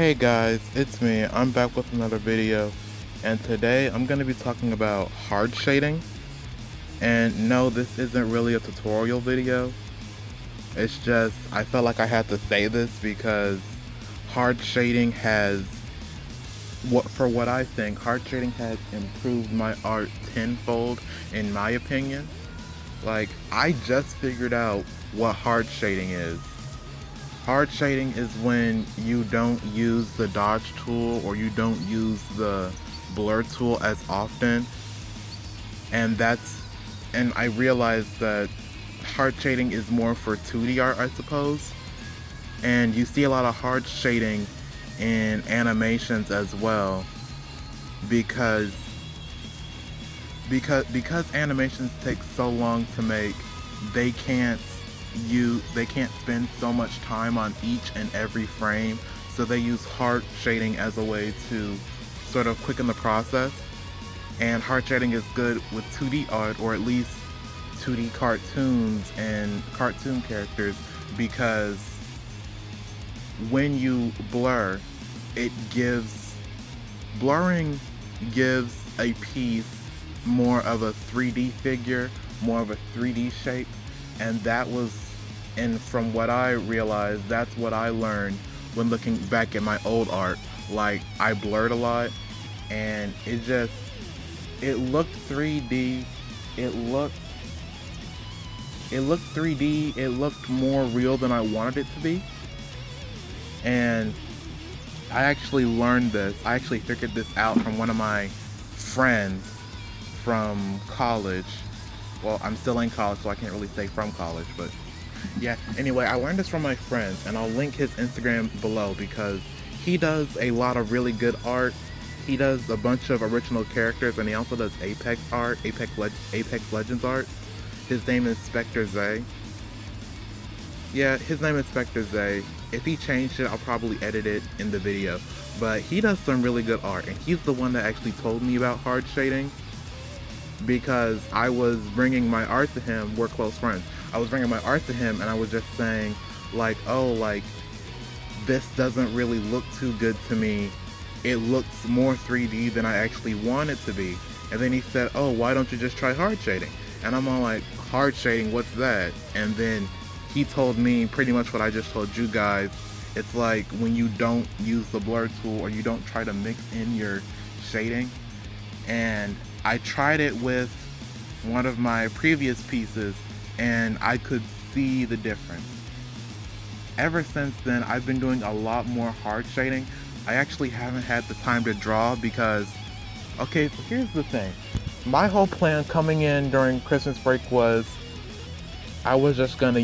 Hey guys, it's me. I'm back with another video, and today I'm going to be talking about hard shading. And no, this isn't really a tutorial video. It's just I felt like I had to say this because hard shading has what I think hard shading has improved my art tenfold in my opinion. Like, I just figured out what hard shading is. Hard shading is when you don't use the dodge tool or you don't use the blur tool as often. And I realized that hard shading is more for 2D art, I suppose. And you see a lot of hard shading in animations as well because because animations take so long to make, they can't they can't spend so much time on each and every frame, so they use hard shading as a way to sort of quicken the process. And hard shading is good with 2D art, or at least 2D cartoons and cartoon characters, because when you blur, it gives blurring gives a piece more of a 3D figure, more of a 3D shape. And from what I realized, that's what I learned when looking back at my old art. Like, I blurred a lot, and it looked 3D. It looked 3D. It looked more real than I wanted it to be. And I actually learned this. I actually figured this out from one of my friends from college. Well, I'm still in college, so I can't really say from college, but yeah. Anyway, I learned this from my friend, and I'll link his Instagram below because he does a lot of really good art. He does a bunch of original characters, and he also does Apex art, Apex Legends art. His name is Spectre Zay. Yeah, his name is Spectre Zay. If he changed it, I'll probably edit it in the video. But he does some really good art, and he's the one that actually told me about hard shading, because I was bringing my art to him. We're close friends. I was bringing my art to him, and I was just saying, like, oh, like, this doesn't really look too good to me. It looks more 3D than I actually want it to be. And then he said, oh, why don't you just try hard shading? And I'm all like, hard shading, what's that? And then he told me pretty much what I just told you guys. It's like when you don't use the blur tool, or you don't try to mix in your shading. And I tried it with one of my previous pieces, and I could see the difference. Ever since then, I've been doing a lot more hard shading. I actually haven't had the time to draw because, okay, so here's the thing. My whole plan coming in during Christmas break was I was just gonna,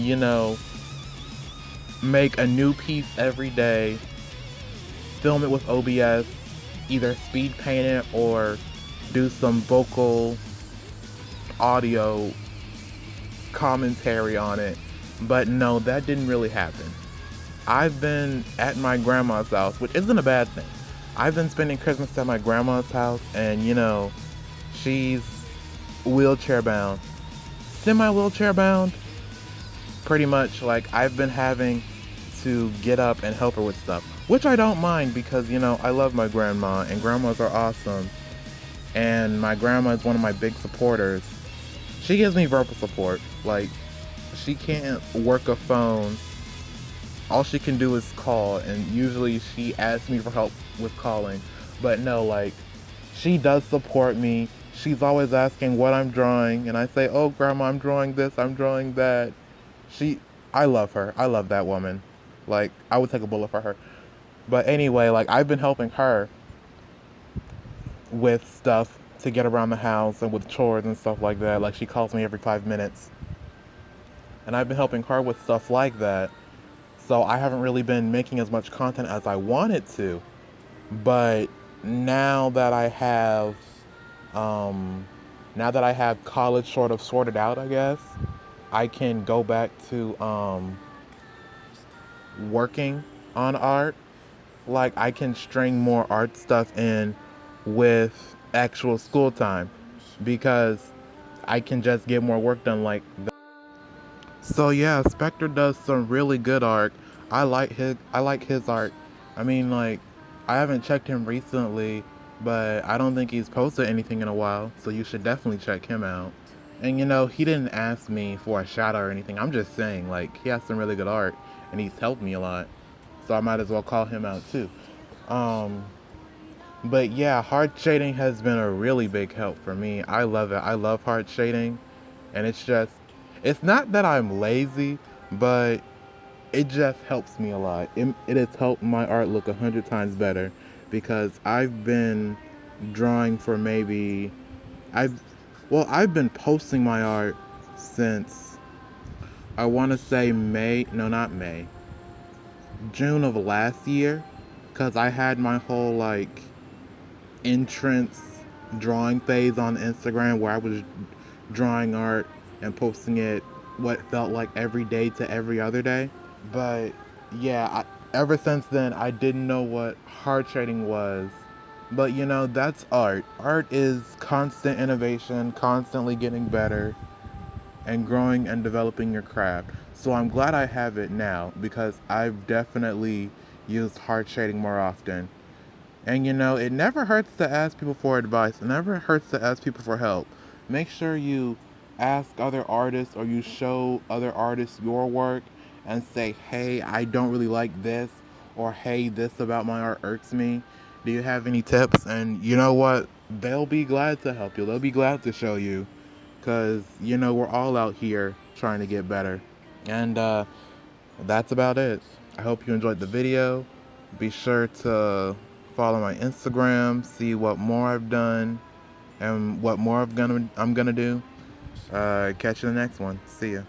make a new piece every day, film it with OBS, either speed paint it or do some vocal audio commentary on it. But no, that didn't really happen. I've been at my grandma's house, which isn't a bad thing. I've been spending Christmas at my grandma's house, and she's wheelchair bound, semi-wheelchair bound, pretty much. Like, I've been having to get up and help her with stuff, which I don't mind because I love my grandma, and grandmas are awesome. And my grandma is one of my big supporters. She gives me verbal support. Like, she can't work a phone. All she can do is call, and usually she asks me for help with calling. But no, like, she does support me. She's always asking what I'm drawing, and I say, oh, Grandma, I'm drawing this, I'm drawing that. I love her. I love that woman. Like, I would take a bullet for her. But anyway, like, I've been helping her with stuff to get around the house and with chores and stuff like that. Like, she calls me every 5 minutes. And I've been helping her with stuff like that. So I haven't really been making as much content as I wanted to. But now that I have college sort of sorted out, I guess, I can go back to working on art. Like, I can string more art stuff in with actual school time because I can just get more work done like that. So yeah, Spectre does some really good art. I like his art. I mean, like, I haven't checked him recently, but I don't think he's posted anything in a while, so you should definitely check him out. And he didn't ask me for a shout out or anything. I'm just saying, like, he has some really good art, and he's helped me a lot, so I might as well call him out too. Um, but yeah, hard shading has been a really big help for me. I love it. I love hard shading, and it's not that I'm lazy, but it just helps me a lot. It has helped my art look 100 times better because I've been drawing for maybe I've I've been posting my art since I want to say May, no, not May, June of last year, because I had my whole like entrance drawing phase on Instagram where I was drawing art and posting it what felt like every day to every other day. But yeah, ever since then, I didn't know what hard shading was. But that's art. Art is constant innovation, constantly getting better, and growing and developing your craft. So I'm glad I have it now because I've definitely used hard shading more often. And it never hurts to ask people for advice. It never hurts to ask people for help. Make sure you ask other artists or you show other artists your work and say, hey, I don't really like this, or hey, this about my art irks me. Do you have any tips? And you know what? They'll be glad to help you. They'll be glad to show you because, we're all out here trying to get better. And that's about it. I hope you enjoyed the video. Be sure to follow my Instagram, see what more I've done and what more I'm gonna do. Catch you in the next one. See ya.